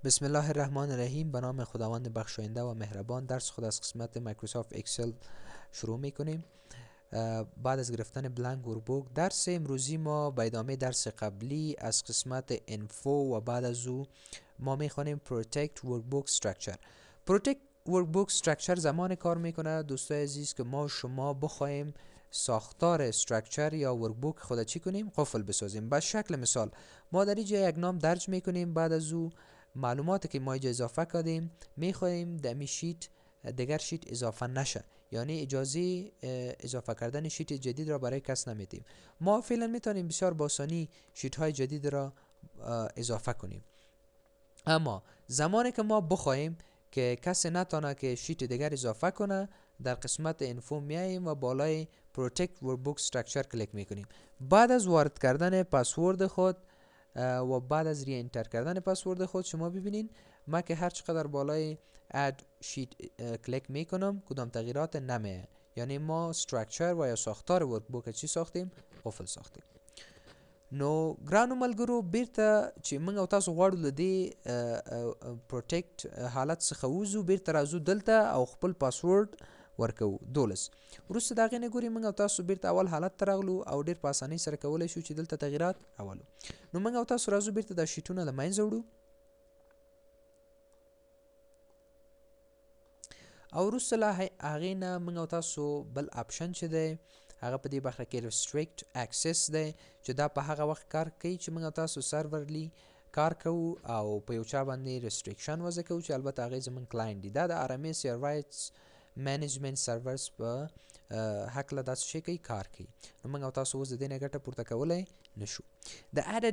بسم الله الرحمن الرحیم. به نام خداوند بخشاینده و مهربان. درس خود از قسمت مایکروسافت اکسل شروع میکنیم. بعد از گرفتن بلانک ورکبوک، درس امروزی ما به ادامه درس قبلی از قسمت انفو و بعد از او ما میخوانیم Protect Workbook Structure. Protect Workbook Structure زمان کار میکنه دوستای عزیز که ما شما بخوایم ساختار استراکچر یا ورکبوک خود چی کنیم؟ قفل بسازیم. به شکل مثال ما در اینجا یک نام درج میکنیم، بعد از او معلوماتی که ما اینجا اضافه کردیم میخوایم دمی شیت دیگر شیت اضافه نشه، یعنی اجازه اضافه کردن شیت جدید را برای کس نمیدیم. ما فعلا میتونیم بسیار با آسانی شیت های جدید را اضافه کنیم، اما زمانی که ما بخوایم که کسی نتونه که شیت دیگر اضافه کنه، در قسمت انفو میاییم و بالای Protect Workbook Structure کلیک میکنیم. بعد از وارد کردن پسورد خود و بعد از ری انتر کردن پسورد خود شما ببینین ما که هر چقدر بالای اد شیت کلیک میکنم کدام تغییرات نمیه، یعنی ما استراکچر و یا ساختار ورکبوک چی ساختیم؟ قفل ساختیم. نو ګرانو ملګرو بیرته چې موږ او تاسو غواړو له دې پروټیکټ حالت څخه ووځو، بیرته راځو دلته او خپل پاسورډ ورکوو 12. وروسته د هغې نه ګوري موږ او تاسو بیرته اول حالت ته راغلو او ډېر په اسانۍ سره کولی شو چې دلته تغییرات راولو. نو موږ او تاسو راځو بیرته دا شیټونه له منځه وړو او وروسته له هغې نه موږ او تاسو بل اپشن چې دی هغه په دې برخه کې restrict access دی چې دا په هغه وخت کار کوي چې موږ او تاسو سرورلی کار کوو او په یو چا باندې restriction وضع کوو چې البته هغې زموږ کلاینټ دی. دا د RMS یا رایټس منیجمنت سرورز په هکله داسې شی کوي کار کوي. نو موږ او تاسو اوس د دې نه ګټه پورته کولی نشو. د add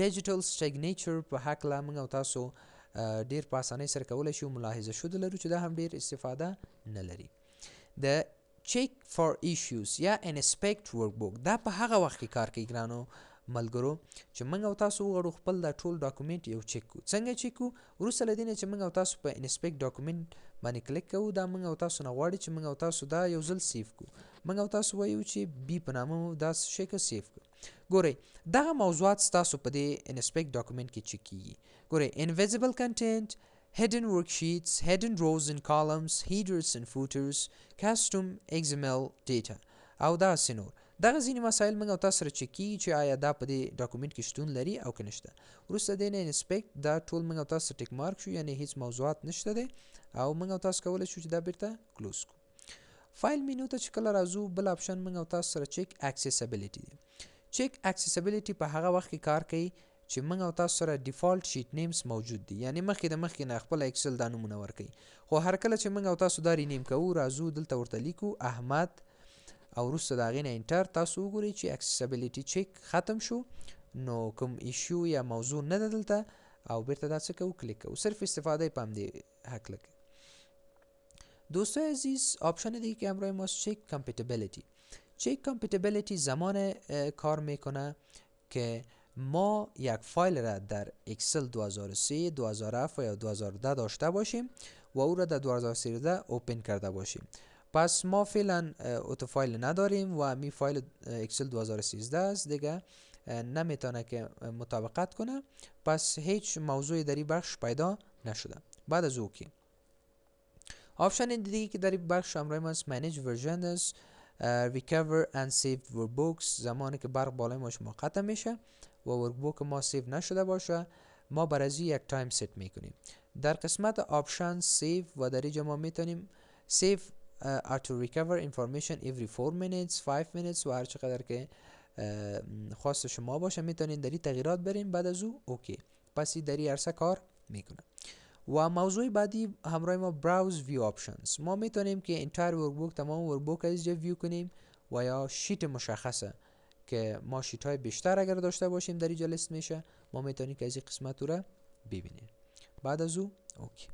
digital signature په هکله موږ او تاسو ډیر په اسانۍ سره کولی شو ملاحظه شوده لرو چې دا هم ډیر استفاده نه لري. د check for issues یا inspect workbook دا په هغه وخت کې کار کوي ګرانو ملګرو چې موږ او تاسو وغواړو خپل دا ټول ډاکومنټ یو چک کو. څنګه چک کو؟ وروسته له دې نه چې موږ او تاسو په انسپیکټ ډاکومنټ باندې کلیک کوو، دا موږ او تاسو نه غواړي چې موږ او تاسو دا یو ځل سیف کو. موږ او تاسو وایو چې بی په نامه دا شی که سیف کو. ګورئ دغه موضوعات ستاسو په دې انسپیکټ ډاکومنټ کې چک کیږي. ګورئ invisible content، hidden worksheets، hidden rows and columns، headers and footers، custom XML data او داسې نور. دغه ځینې مسایل موږ او تاسو سره چک کیږي چې آیا دا په دې ډاکومنټ کې شتون لري او که نشته. وروسته دې نه انسپیکټ دا ټول موږ او تاسو ټیک مارک شو، یعنی هیڅ موضوعات نشته دی او موږ او تاسو کولی شو چې دا بیرته کلوز کو. فایل مینو ته چې کله راځو بل اپشن موږ او تاسو سره چک اکسیسیبلیټي دی. چک اکسیسیبلیټي په هغه وخت کې کار کوي چې موږ او تاسو سره ډیفالت شیټ نیمز موجود دي، یعنی مخکې د مخکې نه خپل اکسل دا نومونه ورکوي، خو هر کله چې موږ او تاسو دا رینیم کوو راځو دلته ورته لیکو احمد او وروسته د هغې نه انټر. تاسو وګورئ چې اکسیسیبلیټي چک ختم شو، نو کوم ایشو یا موضوع نه ده دلته او بیرته دا څه کوو کلیک کوو. صرف استفاده په همدې هکله کوي. دوستای عزیز آپشن دیگه که همراه ماست چک کامپیتیبلیتی. چک کامپیتیبلیتی زمان کار میکنه که ما یک فایل را در اکسل 2003 2007 و یا 2010 داشته باشیم و او را در 2013 اوپن کرده باشیم. پس ما فعلا اوتو فایل نداریم و می فایل اکسل 2013 است دیگه نمیتونه که مطابقت کنه، پس هیچ موضوعی در این بخش پیدا نشده. بعد از اوکی آپشن دیگه که در این بخش همراه ما است manage version است، recover and save workbooks. زمانی که برق بالای ما شما ختم میشه و ورکبوک ما سیو نشده باشه ما برای یک تایم ست میکنیم در قسمت آپشن سیو و در اینجا ما میتونیم سیو auto recover information every 4 minutes 5 minutes و هر چقدر که خواست شما باشه میتونین در این تغییرات بریم. بعد از او اوکی، پس در این عرصه کار میکنه. و موضوع بعدی همراه ما براوز ویو آپشنز. ما میتونیم که انتایر ورکبوک تمام ورکبوک از اینجا ویو کنیم و یا شیت مشخصه که ما شیت های بیشتر اگر داشته باشیم در اینجا لیست میشه، ما میتونیم که از این قسمت رو ببینیم. بعد از او اوکی.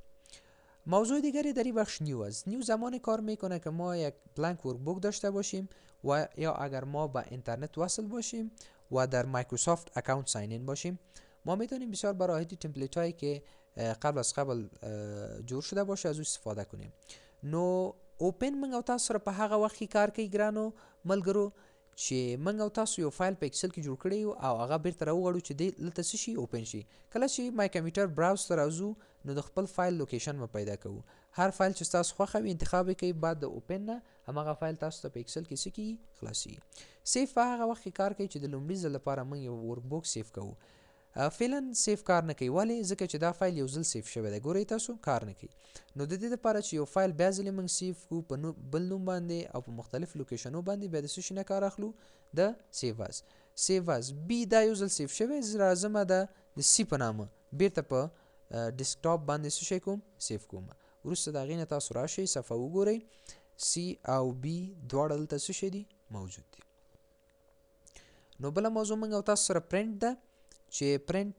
موضوع دیگری در این بخش نیو است. نیو زمان کار میکنه که ما یک بلانک ورکبوک داشته باشیم و یا اگر ما با اینترنت وصل باشیم و در مایکروسافت اکاونت ساین این باشیم، ما میتونیم بسیار براحتی تمپلیت هایی که قبل از قبل جور شده باشه از او استفاده کنیم. نو اوپن موږ او تاسو سره په هغه وخت کې کار کوي ګرانو ملګرو چې موږ او تاسو یو فایل په ایکسل کې جوړ کړی یو او هغه بیرته راوغواړو چې دی دلته څه شي اوپن شي. کله چې مای کمپیوټر براوز ته راځو نو د خپل فایل لوکیشن به پیدا کوو. هر فایل چې تاسو خوښه وي انتخاب یې کوئ، بعد د اوپن نه هماغه فایل تاسو ته په ایکسل کې څه کیږي خلاصیږي. سیف په هغه وخت کې کار کوي چې د لومړي ځل لپاره موږ یو ورک بوک سیف کوو. فعلا سیف کار نه کوي. ولې؟ ځکه چې دا فایل یو ځل سیف شوی دی. ګورئ تاسو کار نه کوي. نو د دې لپاره چې یو فایل بیا ځلې موږ سیف کړو په بل نوم باندې او په مختلف لوکیشنو باندې، بیا د څه شي نه کار اخلو؟ د سیو از. سیو از بی دا یو ځل سیف شوی، راځمه د سی په نامه بیرته په ډیسکټاپ باندې څه شی کوم؟ سیف کوم. وروسته د هغې نه تاسو راشئ صفحه وګورئ، سی او بی دواړه دلته څه شی دي؟ موجود دي. نو بله موضوع موږ او تاسو سره پرنټ ده، چې پرنټ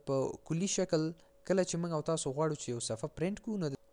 په کلی شکل کله چې موږ او تاسو غواړو چې یو صفحه پرنټ کړو نو